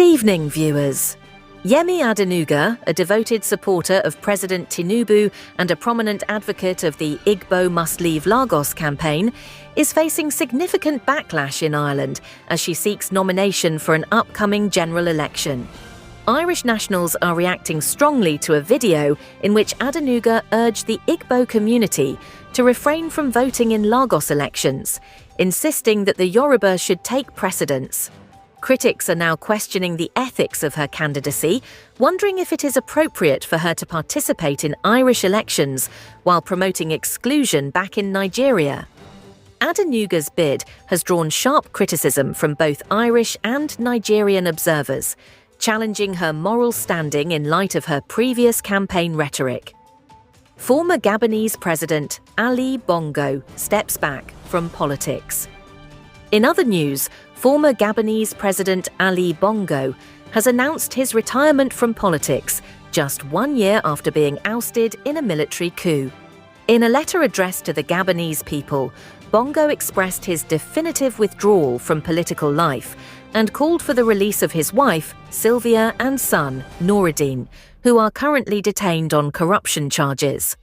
evening, viewers. Yemi Adenuga, a devoted supporter of President Tinubu and a prominent advocate of the Igbo Must Leave Lagos campaign, is facing significant backlash in Ireland as she seeks nomination for an upcoming general election. Irish nationals are reacting strongly to a video in which Adenuga urged the Igbo community to refrain from voting in Lagos elections, insisting that the Yoruba should take precedence. Critics are now questioning the ethics of her candidacy, wondering if it is appropriate for her to participate in Irish elections while promoting exclusion back in Nigeria. Adenuga's bid has drawn sharp criticism from both Irish and Nigerian observers, challenging her moral standing in light of her previous campaign rhetoric. Former Gabonese President Ali Bongo steps back from politics. In other news, former Gabonese President Ali Bongo has announced his retirement from politics just 1 year after being ousted in a military coup. In a letter addressed to the Gabonese people, Bongo expressed his definitive withdrawal from political life and called for the release of his wife, Sylvia, and son, Noureddin, who are currently detained on corruption charges.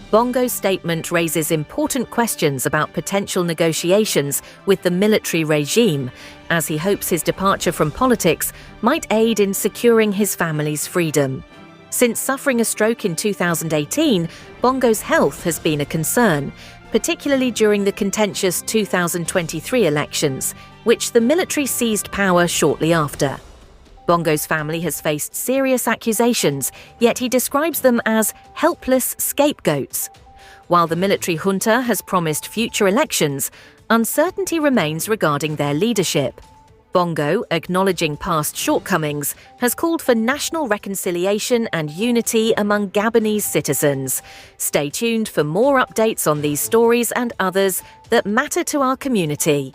Bongo's statement raises important questions about potential negotiations with the military regime, as he hopes his departure from politics might aid in securing his family's freedom. Since suffering a stroke in 2018, Bongo's health has been a concern, particularly during the contentious 2023 elections, which the military seized power shortly after. Bongo's family has faced serious accusations, yet he describes them as helpless scapegoats. While the military junta has promised future elections, uncertainty remains regarding their leadership. Bongo, acknowledging past shortcomings, has called for national reconciliation and unity among Gabonese citizens. Stay tuned for more updates on these stories and others that matter to our community.